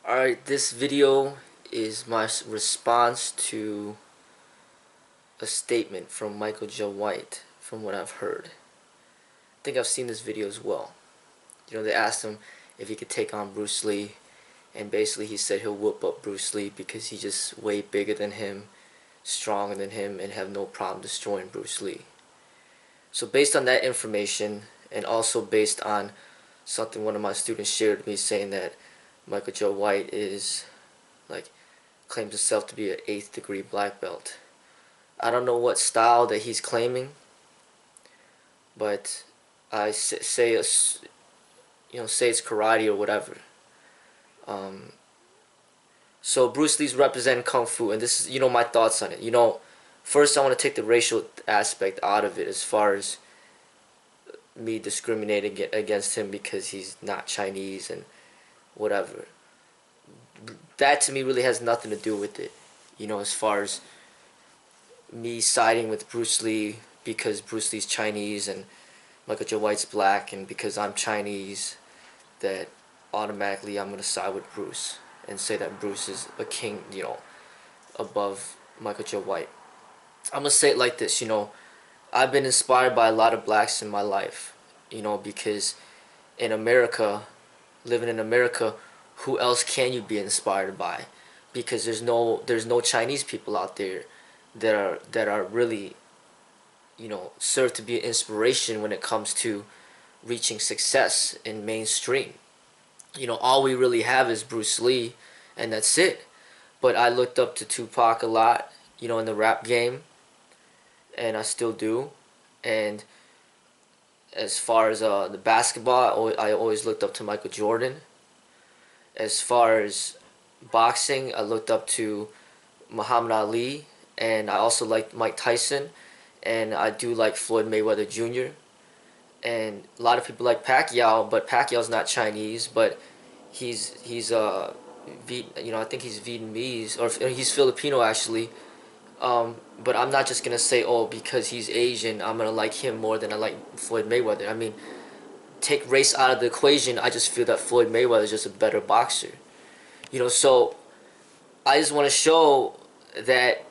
Alright, this video is my response to a statement from Michael Joe White, from what I've heard. I think I've seen this video as well. They asked him if he could take on Bruce Lee, and basically he said he'll whoop up Bruce Lee because he's just way bigger than him, stronger than him, and have no problem destroying Bruce Lee. So based on that information, and also based on something one of my students shared with me saying that Michael Joe White claims himself to be an 8th degree black belt. I don't know what style that he's claiming, but I say it's karate or whatever. So Bruce Lee's representing Kung Fu, and this is my thoughts on it. First I want to take the racial aspect out of it as far as me discriminating against him because he's not Chinese and whatever. That to me really has nothing to do with it. As far as me siding with Bruce Lee because Bruce Lee's Chinese and Michael Joe White's black, and because I'm Chinese, that automatically I'm going to side with Bruce and say that Bruce is a king, above Michael Joe White. I'm going to say it like this, I've been inspired by a lot of blacks in my life, because in America, living in America, who else can you be inspired by? Because there's no Chinese people out there that are really, serve to be an inspiration when it comes to reaching success in mainstream. All we really have is Bruce Lee, and that's it. But I looked up to Tupac a lot, in the rap game, and I still do. And as far as the basketball, I always looked up to Michael Jordan. As far as boxing, I looked up to Muhammad Ali, and I also liked Mike Tyson, and I do like Floyd Mayweather Jr. And a lot of people like Pacquiao, but Pacquiao's not Chinese, but he's I think he's Vietnamese, or he's Filipino actually. But I'm not just gonna say, oh, because he's Asian, I'm gonna like him more than I like Floyd Mayweather. I mean, take race out of the equation, I just feel that Floyd Mayweather is just a better boxer. So I just want to show that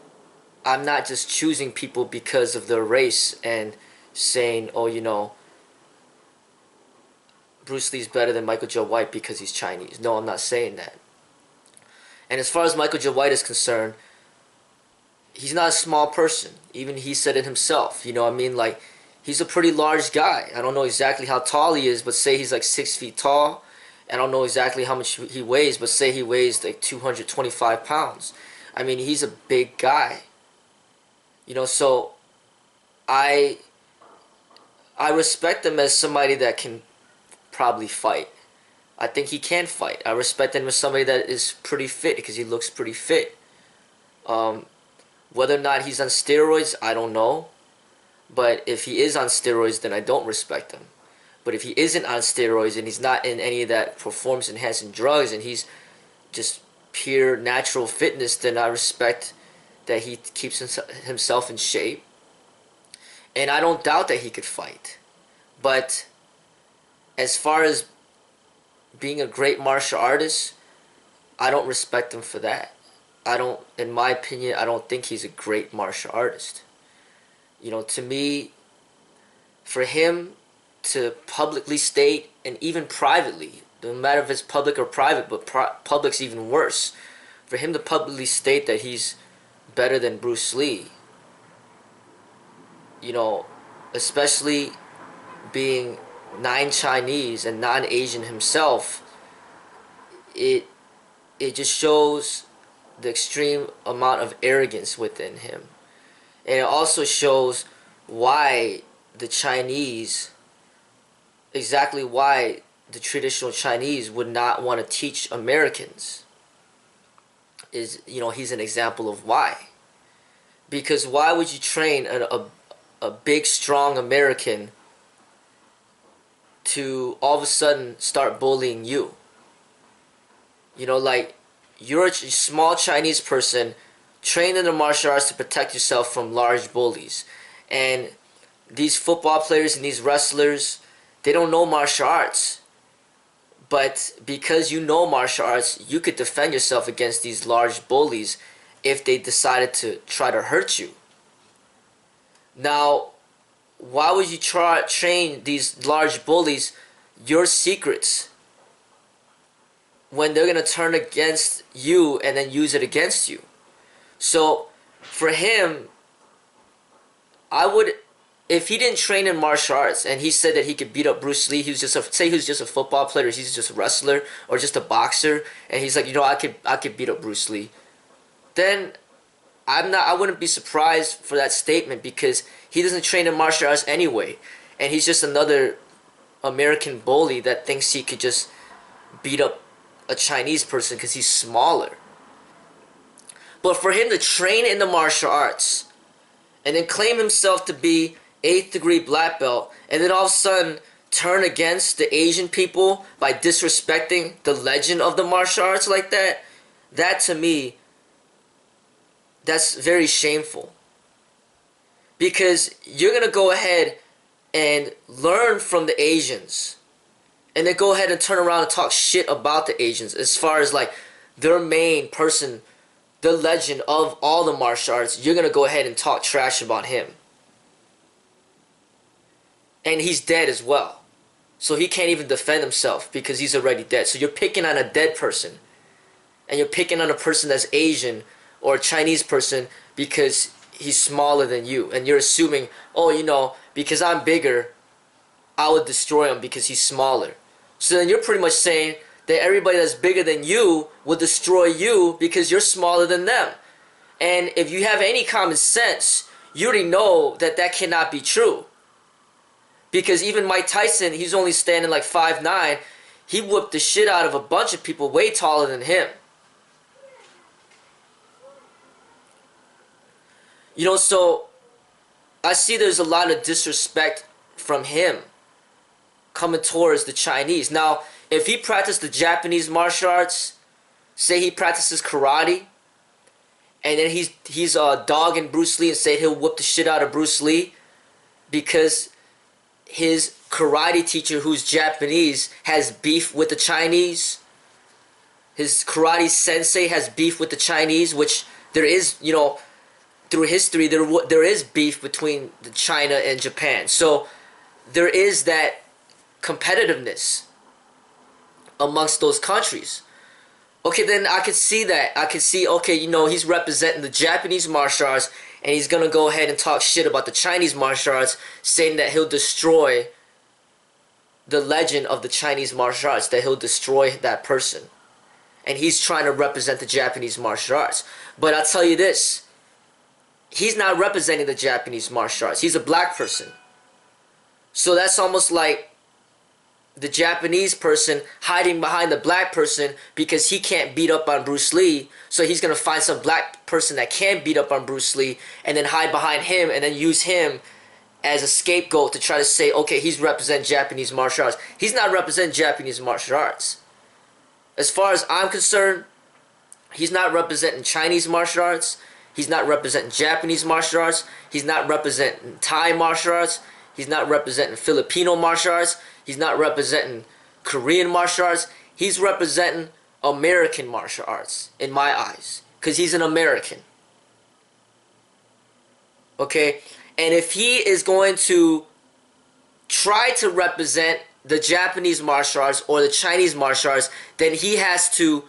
I'm not just choosing people because of their race and saying, oh, Bruce Lee's better than Michael Joe White because he's Chinese. No, I'm not saying that. And as far as Michael Joe White is concerned, he's not a small person. Even he said it himself. He's a pretty large guy. I don't know exactly how tall he is, but say he's like 6 feet tall. I don't know exactly how much he weighs, but say he weighs like 225 pounds. I mean, he's a big guy. So I respect him as somebody that can probably fight. I think he can fight. I respect him as somebody that is pretty fit because he looks pretty fit. Whether or not he's on steroids, I don't know. But if he is on steroids, then I don't respect him. But if he isn't on steroids and he's not in any of that performance-enhancing drugs and he's just pure natural fitness, then I respect that he keeps himself in shape. And I don't doubt that he could fight. But as far as being a great martial artist, I don't respect him for that. In my opinion, I don't think he's a great martial artist. To me, for him to publicly state, and even privately, no matter if it's public or private, but public's even worse, for him to publicly state that he's better than Bruce Lee, especially being non-Chinese and non-Asian himself, it just shows the extreme amount of arrogance within him. And it also shows why the Chinese, exactly why the traditional Chinese would not want to teach Americans. He's an example of why. Because why would you train a big, strong American to all of a sudden start bullying you? You're a small Chinese person trained in the martial arts to protect yourself from large bullies. And these football players and these wrestlers, they don't know martial arts. But because you know martial arts, you could defend yourself against these large bullies if they decided to try to hurt you. Now, why would you train these large bullies your secrets when they're going to turn against you and then use it against you? So, for him, I would, if he didn't train in martial arts and he said that he could beat up Bruce Lee, he was just say he was just a football player, or he's just a wrestler or just a boxer, and he's like, I could beat up Bruce Lee, then I wouldn't be surprised for that statement, because he doesn't train in martial arts anyway, and he's just another American bully that thinks he could just beat up a Chinese person because he's smaller. But for him to train in the martial arts and then claim himself to be 8th degree black belt, and then all of a sudden turn against the Asian people by disrespecting the legend of the martial arts like that, that to me, that's very shameful. Because you're going to go ahead and learn from the Asians, and then go ahead and turn around and talk shit about the Asians as far as like their main person, the legend of all the martial arts. You're going to go ahead and talk trash about him. And he's dead as well. So he can't even defend himself because he's already dead. So you're picking on a dead person. And you're picking on a person that's Asian or a Chinese person because he's smaller than you. And you're assuming, oh, because I'm bigger, I would destroy him because he's smaller. So then you're pretty much saying that everybody that's bigger than you will destroy you because you're smaller than them. And if you have any common sense, you already know that that cannot be true. Because even Mike Tyson, he's only standing like 5'9". He whooped the shit out of a bunch of people way taller than him. So I see there's a lot of disrespect from him coming towards the Chinese. Now, if he practiced the Japanese martial arts, say he practices karate, and then he's dogging Bruce Lee and say he'll whoop the shit out of Bruce Lee because his karate teacher, who's Japanese, has beef with the Chinese. His karate sensei has beef with the Chinese, which there is, through history, there is beef between China and Japan. So there is that competitiveness amongst those countries. Okay, then I could see that. I could see, okay, he's representing the Japanese martial arts, and he's going to go ahead and talk shit about the Chinese martial arts, saying that he'll destroy the legend of the Chinese martial arts, that he'll destroy that person. And he's trying to represent the Japanese martial arts. But I'll tell you this, he's not representing the Japanese martial arts. He's a black person. So that's almost like the Japanese person hiding behind the black person because he can't beat up on Bruce Lee. So he's going to find some black person that can beat up on Bruce Lee and then hide behind him and then use him as a scapegoat to try to say, okay, he's representing Japanese martial arts. He's not representing Japanese martial arts. As far as I'm concerned, he's not representing Chinese martial arts. He's not representing Japanese martial arts. He's not representing Thai martial arts. He's not representing Filipino martial arts. He's not representing Korean martial arts. He's representing American martial arts, in my eyes. Because he's an American. Okay? And if he is going to try to represent the Japanese martial arts or the Chinese martial arts, then he has to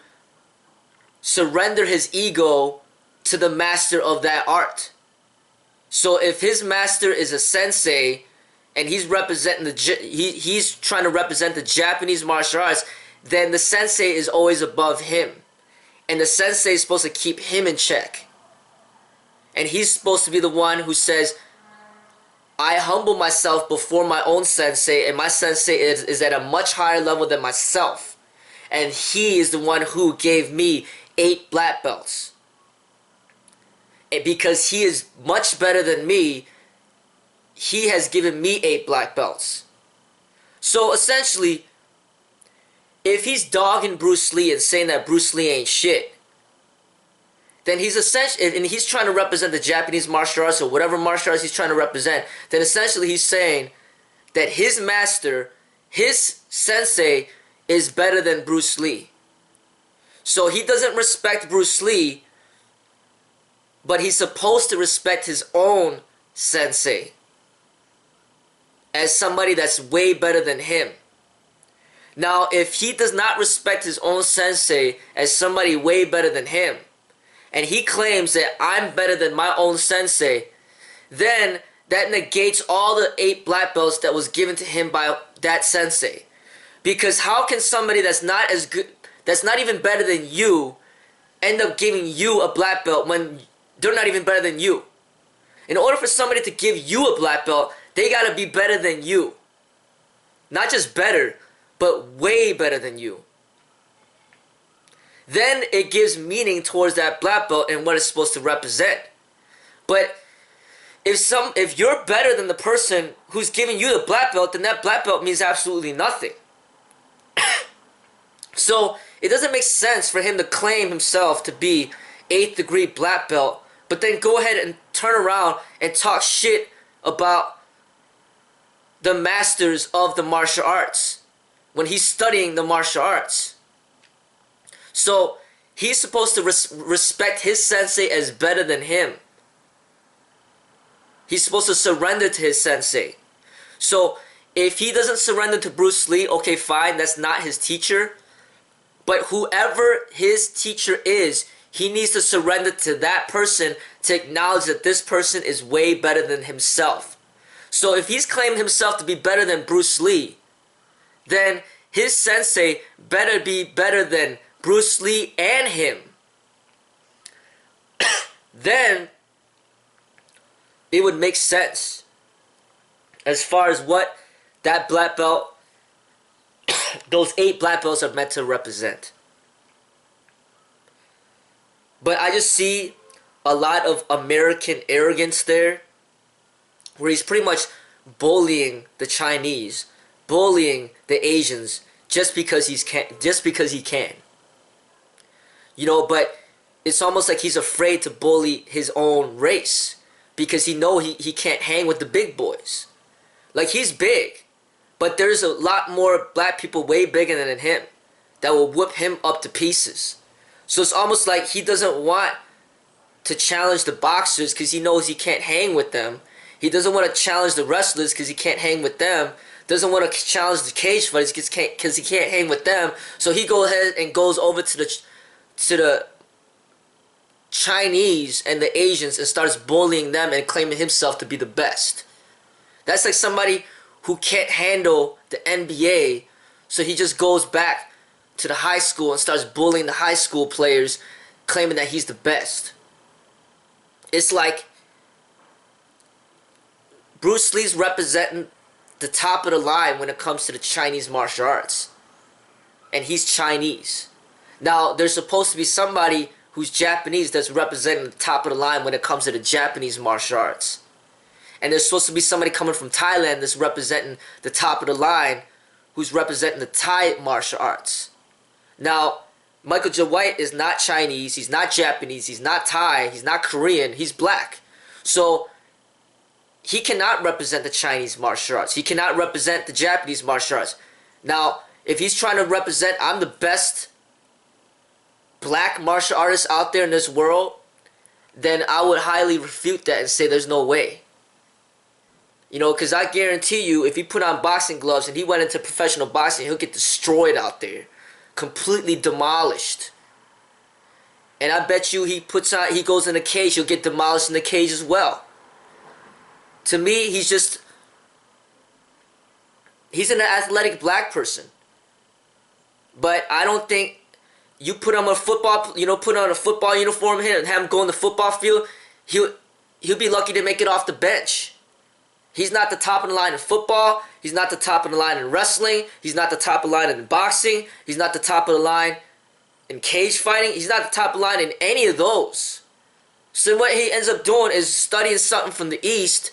surrender his ego to the master of that art. So if his master is a sensei and he's representing he's trying to represent the Japanese martial arts, then the sensei is always above him. And the sensei is supposed to keep him in check. And he's supposed to be the one who says, I humble myself before my own sensei, and my sensei is at a much higher level than myself. And he is the one who gave me 8 black belts. And because he is much better than me, he has given me 8 black belts. So essentially, if he's dogging Bruce Lee and saying that Bruce Lee ain't shit, then he's essentially, and he's trying to represent the Japanese martial arts or whatever martial arts he's trying to represent, then essentially he's saying that his master, his sensei, is better than Bruce Lee. So he doesn't respect Bruce Lee, but he's supposed to respect his own sensei as somebody that's way better than him. Now, if he does not respect his own sensei as somebody way better than him, and he claims that I'm better than my own sensei, then that negates all the 8 black belts that was given to him by that sensei. Because how can somebody that's not as good, that's not even better than you, end up giving you a black belt when they're not even better than you? In order for somebody to give you a black belt, they gotta be better than you. Not just better, but way better than you. Then it gives meaning towards that black belt and what it's supposed to represent. But if you're better than the person who's giving you the black belt, then that black belt means absolutely nothing. So it doesn't make sense for him to claim himself to be 8th degree black belt, but then go ahead and turn around and talk shit about the masters of the martial arts when he's studying the martial arts. So he's supposed to respect his sensei as better than him. He's supposed to surrender to his sensei. So if he doesn't surrender to Bruce Lee, okay, fine, that's not his teacher. But whoever his teacher is, he needs to surrender to that person to acknowledge that this person is way better than himself. So if he's claiming himself to be better than Bruce Lee, then his sensei better be better than Bruce Lee and him. Then it would make sense as far as what that black belt, those 8 black belts are meant to represent. But I just see a lot of American arrogance there, where he's pretty much bullying the Chinese, bullying the Asians just because he can. You know, but it's almost like he's afraid to bully his own race because he can't hang with the big boys. Like, he's big, but there's a lot more black people way bigger than him that will whip him up to pieces. So it's almost like he doesn't want to challenge the boxers because he knows he can't hang with them. He doesn't want to challenge the wrestlers because he can't hang with them. Doesn't want to challenge the cage fighters because he can't hang with them. So he goes ahead and goes over to the Chinese and the Asians and starts bullying them and claiming himself to be the best. That's like somebody who can't handle the NBA, so he just goes back to the high school and starts bullying the high school players, claiming that he's the best. It's like Bruce Lee's representing the top of the line when it comes to the Chinese martial arts. And he's Chinese. Now, there's supposed to be somebody who's Japanese that's representing the top of the line when it comes to the Japanese martial arts. And there's supposed to be somebody coming from Thailand that's representing the top of the line who's representing the Thai martial arts. Now, Michael J. White is not Chinese, he's not Japanese, he's not Thai, he's not Korean, he's black. So he cannot represent the Chinese martial arts. He cannot represent the Japanese martial arts. Now, if he's trying to represent, I'm the best black martial artist out there in this world, then I would highly refute that and say there's no way. You know, because I guarantee you, if he put on boxing gloves and he went into professional boxing, he'll get destroyed out there. Completely demolished. And I bet you he goes in a cage, he'll get demolished in the cage as well. To me, he's an athletic black person. But I don't think you put him on a football uniform here and have him go on the football field, he'll be lucky to make it off the bench. He's not the top of the line in football. He's not the top of the line in wrestling. He's not the top of the line in boxing. He's not the top of the line in cage fighting. He's not the top of the line in any of those. So what he ends up doing is studying something from the East,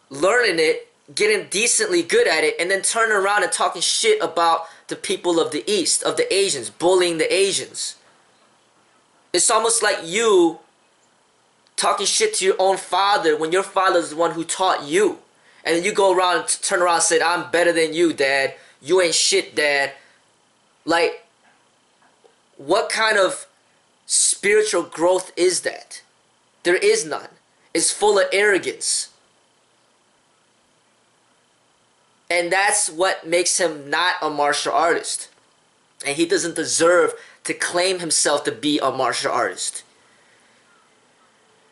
learning it, getting decently good at it, and then turning around and talking shit about the people of the East, of the Asians, bullying the Asians. It's almost like you talking shit to your own father when your father's the one who taught you. And then you go around and turn around and say, I'm better than you, Dad. You ain't shit, Dad. Like, what kind of spiritual growth is that? There is none. It's full of arrogance. And that's what makes him not a martial artist. And he doesn't deserve to claim himself to be a martial artist.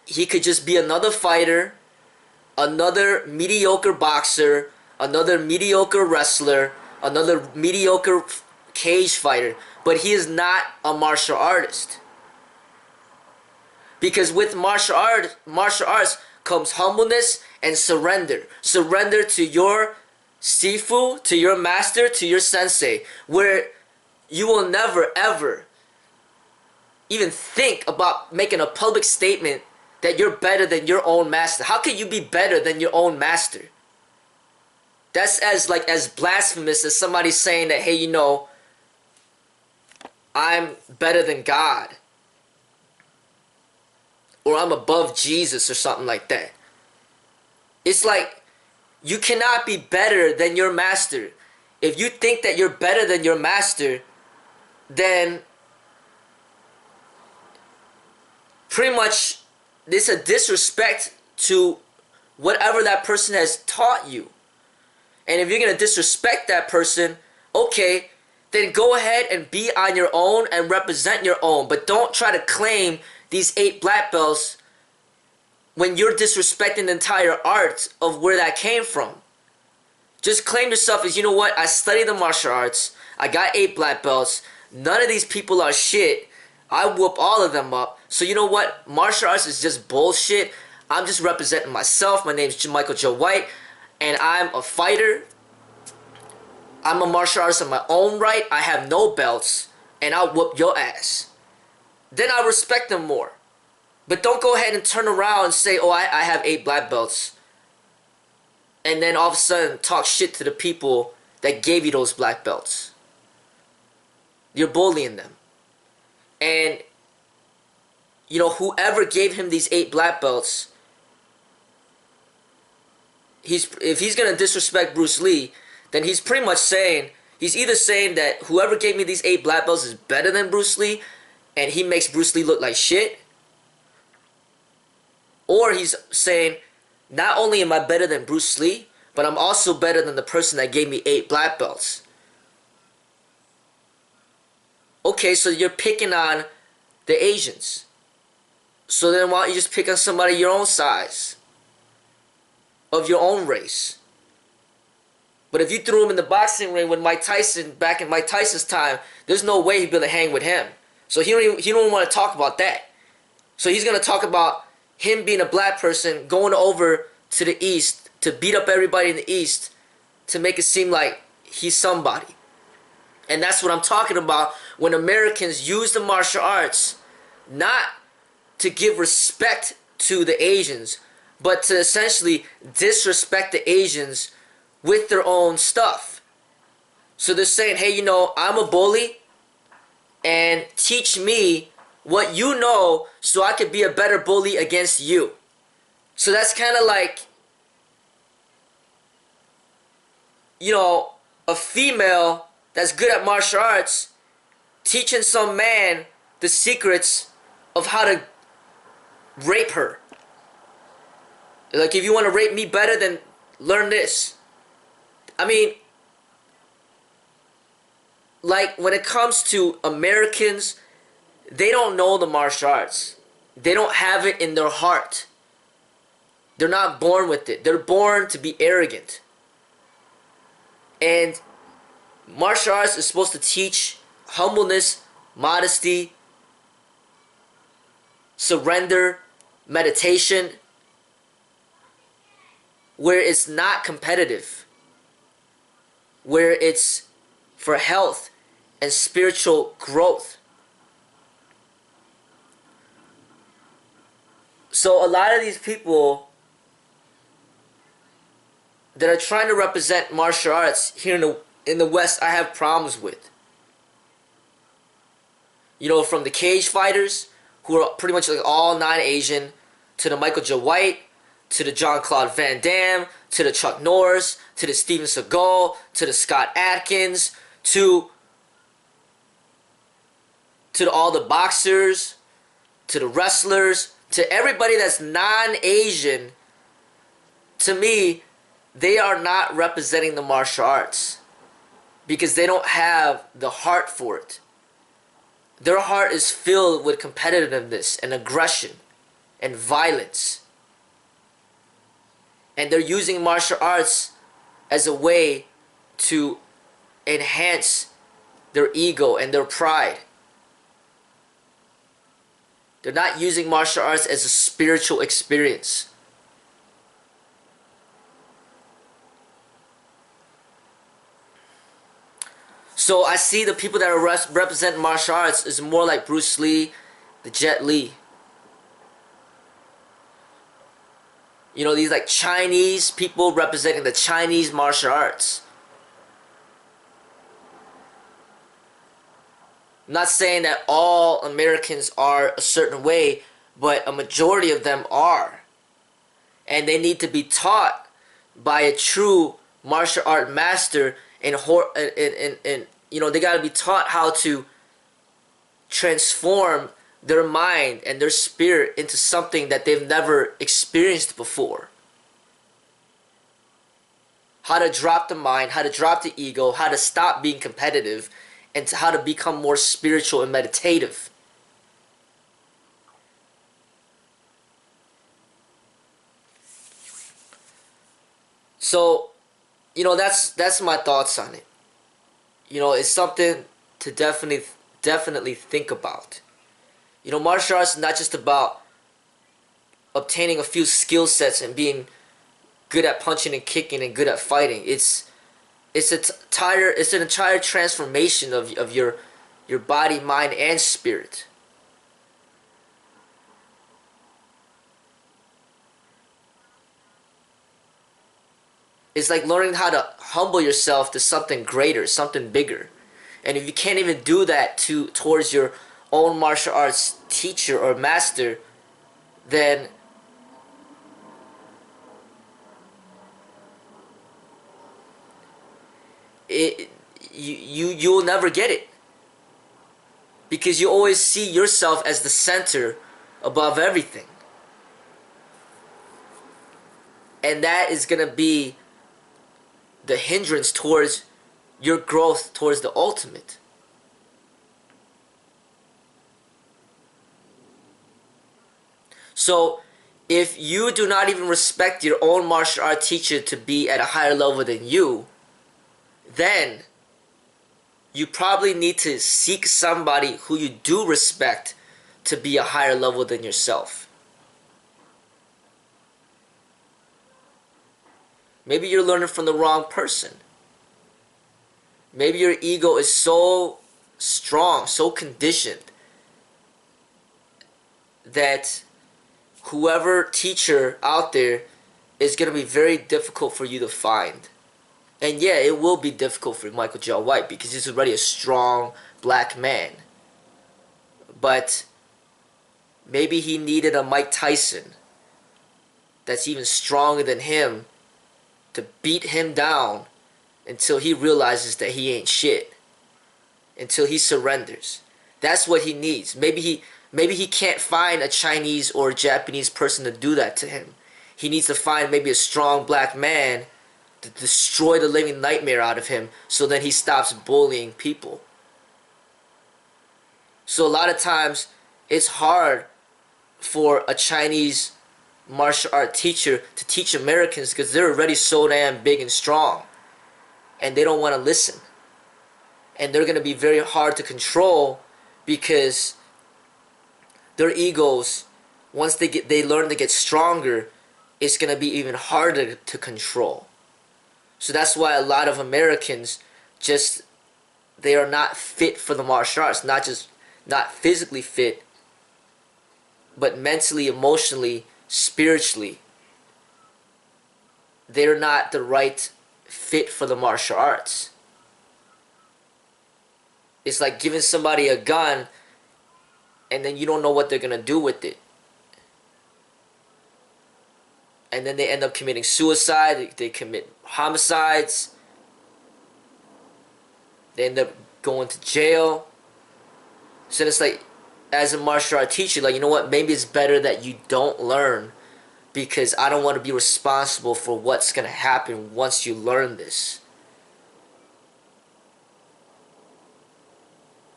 He could just be another fighter, another mediocre boxer, another mediocre wrestler, another mediocre cage fighter. But he is not a martial artist. Because with martial arts comes humbleness and surrender. Surrender to your sifu, to your master, to your sensei, where you will never ever even think about making a public statement that you're better than your own master. How can you be better than your own master? That's as blasphemous as somebody saying that, hey, you know, I'm better than God, or I'm above Jesus, or something like that. It's like, you cannot be better than your master. If you think that you're better than your master, then pretty much it's a disrespect to whatever that person has taught you. And if you're going to disrespect that person, okay, then go ahead and be on your own and represent your own. But don't try to claim these 8 black belts when you're disrespecting the entire art of where that came from. Just claim yourself as, you know what, I studied the martial arts, I got 8 black belts, none of these people are shit, I whoop all of them up. So you know what, martial arts is just bullshit. I'm just representing myself. My name's Michael Joe White, and I'm a fighter. I'm a martial artist in my own right. I have no belts, and I'll whoop your ass. Then I respect them more. But don't go ahead and turn around and say, oh, I have 8 black belts, and then all of a sudden talk shit to the people that gave you those black belts. You're bullying them. And, you know, whoever gave him these 8 black belts, if he's going to disrespect Bruce Lee, then he's pretty much saying, he's either saying that whoever gave me these 8 black belts is better than Bruce Lee, and he makes Bruce Lee look like shit, or he's saying, not only am I better than Bruce Lee, but I'm also better than the person that gave me 8 black belts. Okay, so you're picking on the Asians. So then why don't you just pick on somebody your own size, of your own race? But if you threw him in the boxing ring with Mike Tyson back in Mike Tyson's time, there's no way he'd be able to hang with him. So he don't even want to talk about that. So he's going to talk about him being a black person going over to the East to beat up everybody in the East to make it seem like he's somebody. And that's what I'm talking about when Americans use the martial arts not to give respect to the Asians, but to essentially disrespect the Asians with their own stuff. So they're saying, hey, you know, I'm a bully, and teach me what you know so I could be a better bully against you. So that's kind of like, you know, a female that's good at martial arts teaching some man the secrets of how to rape her. Like, if you want to rape me better, then learn this. I mean, like, when it comes to Americans, they don't know the martial arts. They don't have it in their heart. They're not born with it. They're born to be arrogant. And martial arts is supposed to teach humbleness, modesty, surrender, meditation, where it's not competitive, where it's for health and spiritual growth. So a lot of these people that are trying to represent martial arts here in the West, I have problems with. You know, from the cage fighters, who are pretty much like all non-Asian, to the Michael Joe White, to the Jean-Claude Van Damme, to the Chuck Norris, to the Steven Seagal, to the Scott Atkins, to to all the boxers, to the wrestlers, to everybody that's non-Asian, to me, they are not representing the martial arts because they don't have the heart for it. Their heart is filled with competitiveness and aggression and violence. And they're using martial arts as a way to enhance their ego and their pride. They're not using martial arts as a spiritual experience. So I see the people that are represent martial arts is more like Bruce Lee, the Jet Li. You know, these like Chinese people representing the Chinese martial arts. I'm not saying that all Americans are a certain way, but a majority of them are. And they need to be taught by a true martial art master, and you know, they got to be taught how to transform their mind and their spirit into something that they've never experienced before. How to drop the mind, how to drop the ego, how to stop being competitive, and how to become more spiritual and meditative. So, you know, that's my thoughts on it. You know, it's something to definitely think about. You know, martial arts is not just about obtaining a few skill sets and being good at punching and kicking and good at fighting. It's an entire transformation of your body, mind, and spirit. It's like learning how to humble yourself to something greater, something bigger. And if you can't even do that towards your own martial arts teacher or master, then you'll never get it. Because you always see yourself as the center above everything. And that is going to be the hindrance towards your growth towards the ultimate. So if you do not even respect your own martial art teacher to be at a higher level than you, then you probably need to seek somebody who you do respect to be a higher level than yourself. Maybe you're learning from the wrong person. Maybe your ego is so strong, so conditioned, that whoever teacher out there is going to be very difficult for you to find. And yeah, it will be difficult for Michael J. White because he's already a strong black man. But maybe he needed a Mike Tyson that's even stronger than him to beat him down until he realizes that he ain't shit. Until he surrenders. That's what he needs. Maybe he can't find a Chinese or a Japanese person to do that to him. He needs to find maybe a strong black man to destroy the living nightmare out of him, so then he stops bullying people. So a lot of times it's hard for a Chinese martial art teacher to teach Americans because they're already so damn big and strong, and they don't want to listen, and they're going to be very hard to control because their egos, once they learn to get stronger, it's going to be even harder to control. So that's why a lot of Americans they are not fit for the martial arts. Not physically fit, but mentally, emotionally, spiritually. They're not the right fit for the martial arts. It's like giving somebody a gun and then you don't know what they're going to do with it. And then they end up committing suicide, they commit homicides, they end up going to jail. So it's like, as a martial art teacher, like, you know what, maybe it's better that you don't learn, because I don't want to be responsible for what's going to happen once you learn this.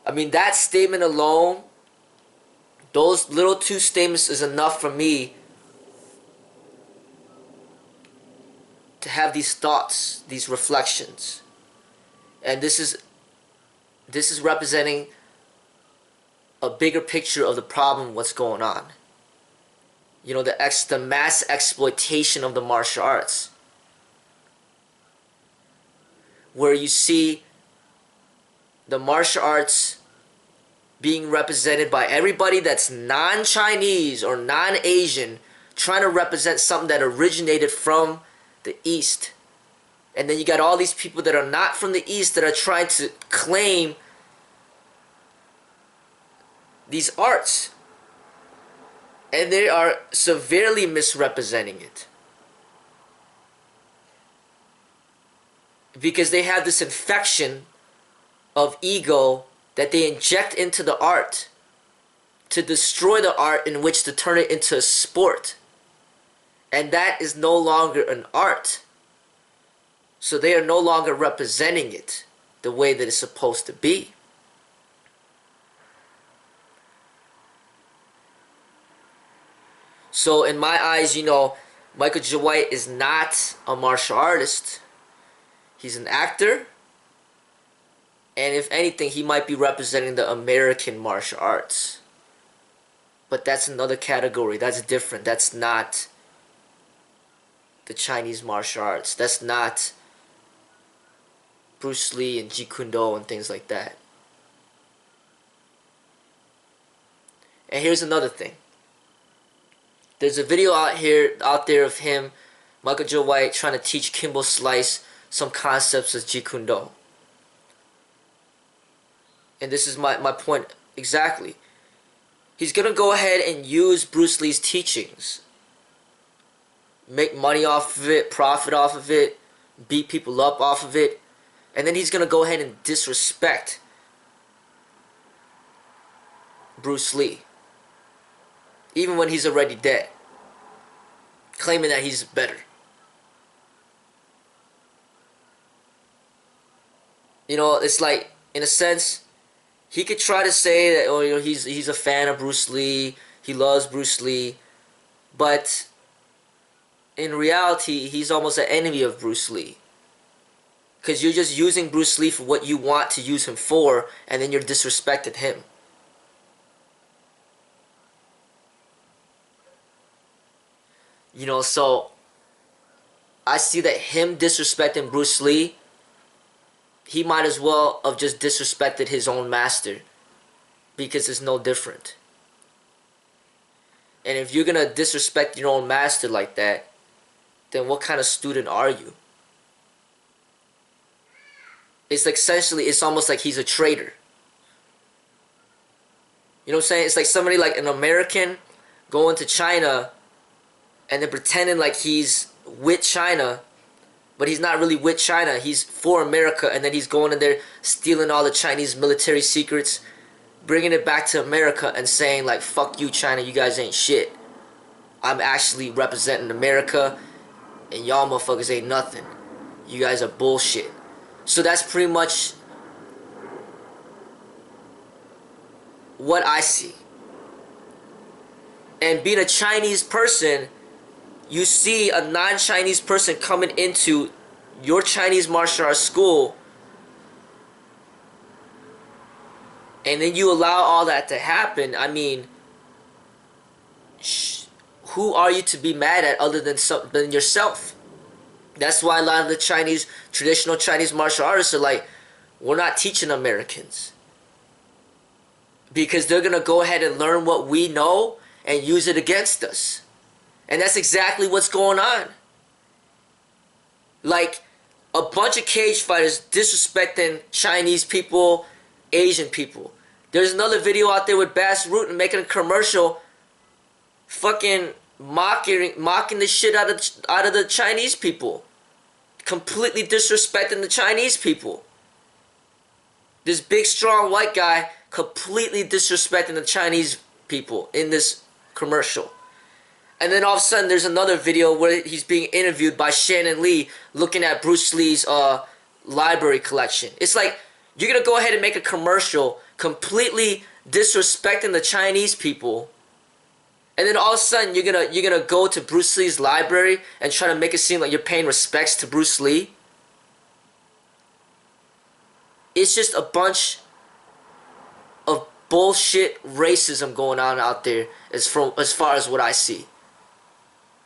I mean, that statement alone, those little two statements is enough for me to have these thoughts, these reflections. And this is representing a bigger picture of the problem, what's going on. You know, the mass exploitation of the martial arts, where you see the martial arts being represented by everybody that's non-Chinese or non-Asian, trying to represent something that originated from the East. And then you got all these people that are not from the East that are trying to claim these arts, and they are severely misrepresenting it, because they have this infection of ego that they inject into the art to destroy the art, in which to turn it into a sport, and that is no longer an art. So they are no longer representing it the way that it's supposed to be. So in my eyes, you know, Michael Jai White is not a martial artist. He's an actor. And if anything, he might be representing the American martial arts. But that's another category. That's different. That's not the Chinese martial arts. That's not Bruce Lee and Jeet Kune Do and things like that. And here's another thing. There's a video out there of him, Michael Jai White, trying to teach Kimbo Slice some concepts of Jeet Kune Do. And this is my point exactly. He's going to go ahead and use Bruce Lee's teachings, make money off of it, profit off of it, beat people up off of it, and then he's going to go ahead and disrespect Bruce Lee, even when he's already dead, claiming that he's better. You know, it's like, in a sense, he could try to say that, oh, you know, he's a fan of Bruce Lee, he loves Bruce Lee, but in reality, he's almost an enemy of Bruce Lee. Because you're just using Bruce Lee for what you want to use him for, and then you're disrespecting him. You know, so I see that him disrespecting Bruce Lee, he might as well have just disrespected his own master, because it's no different. And if you're gonna disrespect your own master like that, then what kind of student are you? It's like, essentially, it's almost like he's a traitor. You know what I'm saying? It's like somebody, like an American, going to China and then pretending like he's with China, but he's not really with China. He's for America, and then he's going in there stealing all the Chinese military secrets, bringing it back to America and saying like, fuck you, China, you guys ain't shit. I'm actually representing America, and y'all motherfuckers ain't nothing. You guys are bullshit. So that's pretty much what I see. And being a Chinese person, you see a non-Chinese person coming into your Chinese martial arts school, and then you allow all that to happen. I mean, who are you to be mad at other than yourself? That's why a lot of the traditional Chinese martial artists are like, we're not teaching Americans. Because they're going to go ahead and learn what we know and use it against us. And that's exactly what's going on. Like, a bunch of cage fighters disrespecting Chinese people, Asian people. There's another video out there with Bass Rutten making a commercial, fucking mocking the shit out of the Chinese people, completely disrespecting the Chinese people. This big strong white guy completely disrespecting the Chinese people in this commercial. And then all of a sudden there's another video where he's being interviewed by Shannon Lee looking at Bruce Lee's library collection. It's like, you're going to go ahead and make a commercial completely disrespecting the Chinese people, and then all of a sudden you're gonna go to Bruce Lee's library and try to make it seem like you're paying respects to Bruce Lee. It's just a bunch of bullshit racism going on out there as far as what I see.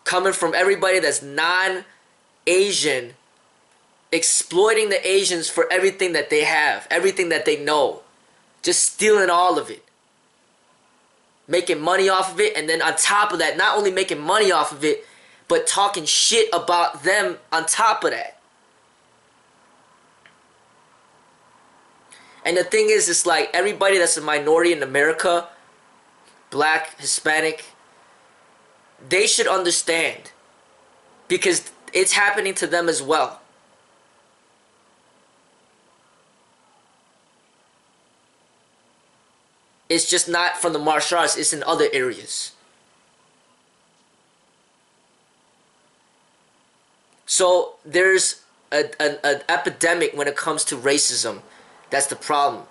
Coming from everybody that's non-Asian, exploiting the Asians for everything that they have, everything that they know. Just stealing all of it. Making money off of it, and then on top of that, not only making money off of it, but talking shit about them on top of that. And the thing is, it's like everybody that's a minority in America, black, Hispanic, they should understand, because it's happening to them as well. It's just not from the martial arts, it's in other areas. So there's an epidemic when it comes to racism. That's the problem.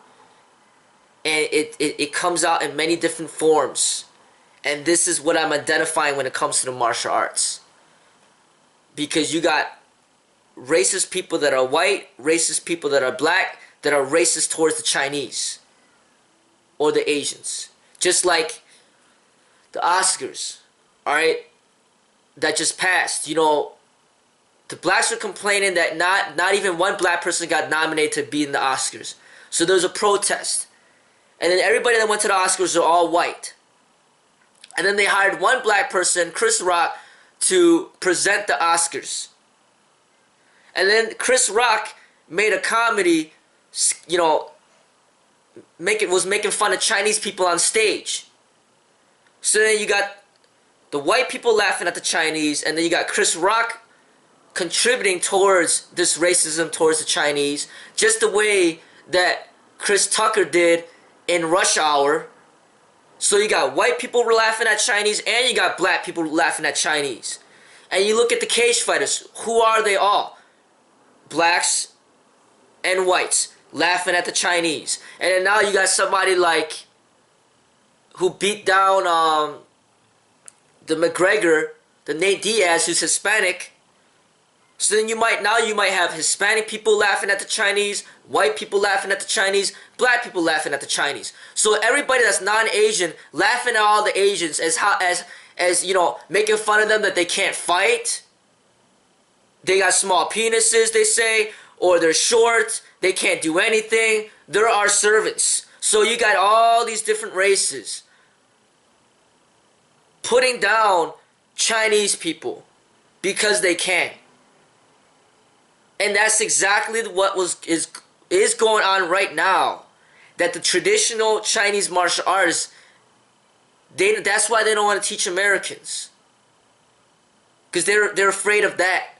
And it comes out in many different forms. And this is what I'm identifying when it comes to the martial arts. Because you got racist people that are white, racist people that are black, that are racist towards the Chinese or the Asians. Just like the Oscars, alright, that just passed. You know, the blacks were complaining that not even one black person got nominated to be in the Oscars. So there was a protest. And then everybody that went to the Oscars were all white. And then they hired one black person, Chris Rock, to present the Oscars. And then Chris Rock made a comedy, you know, was making fun of Chinese people on stage. So then you got the white people laughing at the Chinese, and then you got Chris Rock contributing towards this racism towards the Chinese, just the way that Chris Tucker did in Rush Hour. So you got white people laughing at Chinese, and you got black people laughing at Chinese. And you look at the cage fighters, who are they all? Blacks and whites laughing at the Chinese. And then now you got somebody like who beat down the McGregor, the Nate Diaz, who's Hispanic. So then you might have Hispanic people laughing at the Chinese, white people laughing at the Chinese, black people laughing at the Chinese. So everybody that's non-Asian laughing at all the Asians as you know, making fun of them that they can't fight. They got small penises, they say, or they're short, they can't do anything. They're our servants. So you got all these different races putting down Chinese people because they can. And that's exactly what is going on right now. That the traditional Chinese martial arts, that's why they don't want to teach Americans. Because they're afraid of that.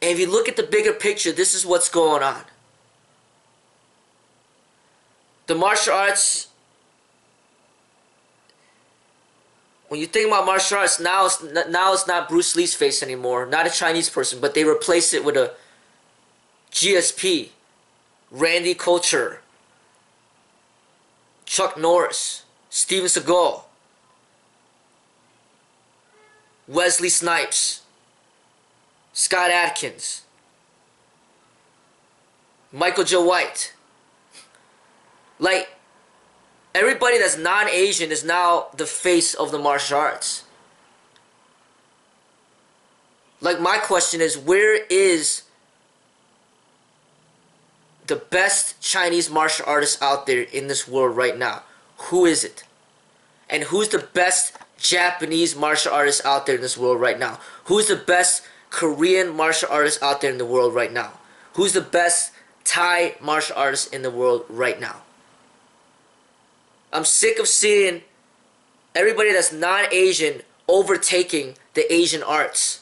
And if you look at the bigger picture, this is what's going on. The martial arts, when you think about martial arts, now it's not Bruce Lee's face anymore, not a Chinese person, but they replace it with a GSP, Randy Couture, Chuck Norris, Steven Seagal, Wesley Snipes, Scott Adkins, Michael Joe White. Like, everybody that's non-Asian is now the face of the martial arts. Like, my question is, where is the best Chinese martial artist out there in this world right now? Who is it? And who's the best Japanese martial artist out there in this world right now? Who's the best Korean martial artist out there in the world right now? Who's the best Thai martial artist in the world right now? I'm sick of seeing everybody that's non-Asian overtaking the Asian arts.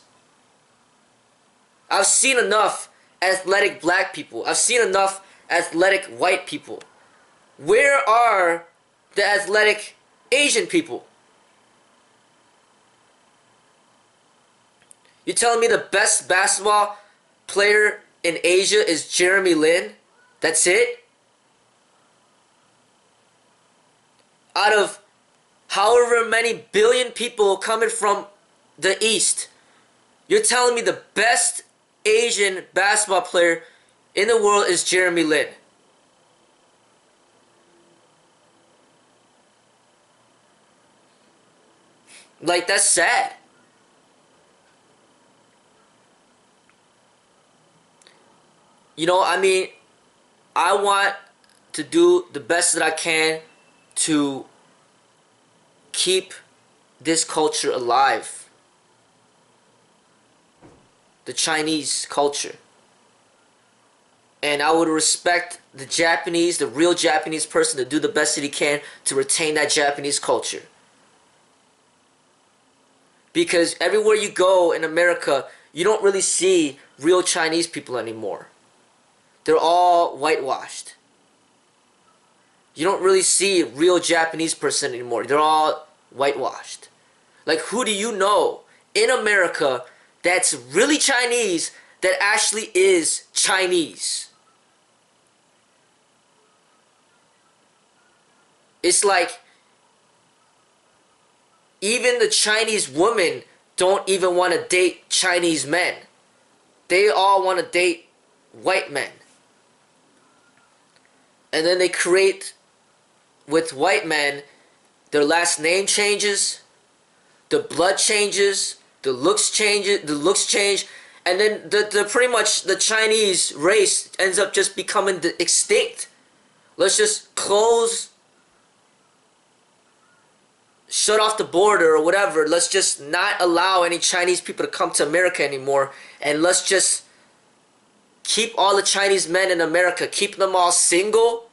I've seen enough athletic black people. I've seen enough athletic white people. Where are the athletic Asian people? You telling me the best basketball player in Asia is Jeremy Lin? That's it? Out of however many billion people coming from the East, you're telling me the best Asian basketball player in the world is Jeremy Lin? Like, that's sad. You know, I mean, I want to do the best that I can to keep this culture alive. The Chinese culture. And I would respect the Japanese, the real Japanese person, to do the best that he can to retain that Japanese culture. Because everywhere you go in America, you don't really see real Chinese people anymore. They're all whitewashed. You don't really see a real Japanese person anymore. They're all whitewashed. Like, who do you know in America that's really Chinese that actually is Chinese? It's like even the Chinese women don't even want to date Chinese men. They all want to date white men. And then they create, with white men, their last name changes, the blood changes, the looks change, and then the pretty much the Chinese race ends up just becoming extinct. Let's just shut off the border or whatever. Let's just not allow any Chinese people to come to America anymore, and let's just keep all the Chinese men in America, keep them all single,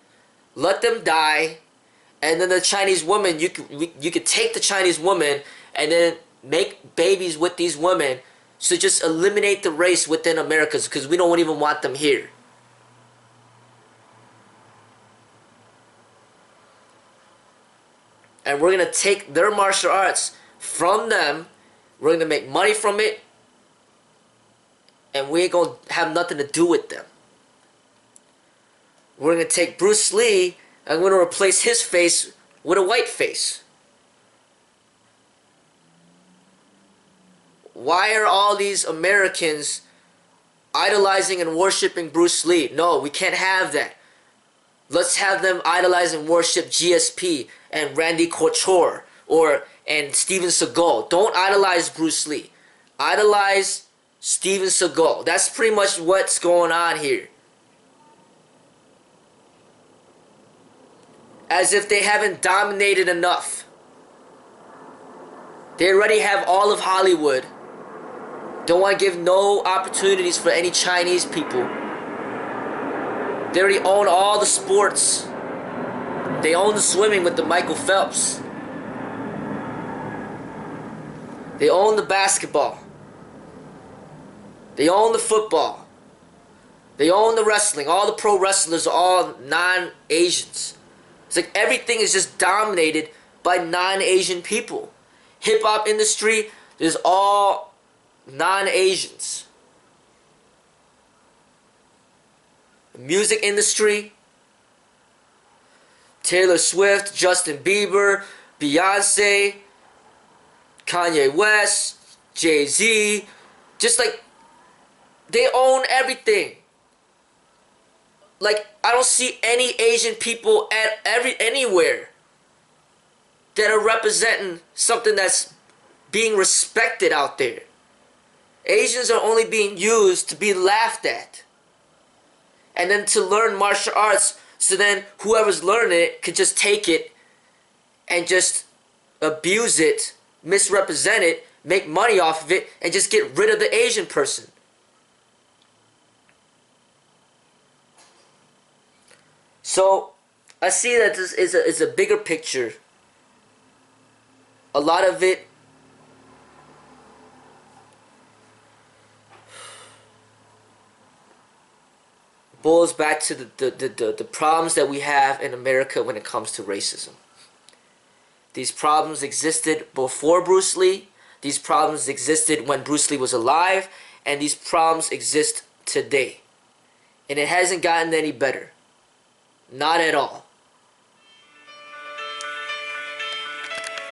let them die, and then the Chinese woman, you could take the Chinese woman and then make babies with these women, so just eliminate the race within America, because we don't even want them here. And we're going to take their martial arts from them, we're going to make money from it, and we ain't going to have nothing to do with them. We're going to take Bruce Lee and we're going to replace his face with a white face. Why are all these Americans idolizing and worshiping Bruce Lee? No, we can't have that. Let's have them idolize and worship GSP and Randy Couture and Steven Seagal. Don't idolize Bruce Lee. Idolize Steven Seagal. That's pretty much what's going on here. As if they haven't dominated enough. They already have all of Hollywood. Don't want to give no opportunities for any Chinese people. They already own all the sports. They own the swimming with the Michael Phelps. They own the basketball. They own the football. They own the wrestling. All the pro wrestlers are all non-Asians. It's like everything is just dominated by non-Asian people. Hip-hop industry is all non-Asians. Music industry, Taylor Swift, Justin Bieber, Beyonce, Kanye West, Jay-Z, just like they own everything. Like, I don't see any Asian people anywhere that are representing something that's being respected out there. Asians are only being used to be laughed at. And then to learn martial arts, so then whoever's learning it could just take it and just abuse it, misrepresent it, make money off of it, and just get rid of the Asian person. So, I see that this is a bigger picture. A lot of it boils back to the problems that we have in America when it comes to racism. These problems existed before Bruce Lee. These problems existed when Bruce Lee was alive. And these problems exist today. And it hasn't gotten any better. Not at all.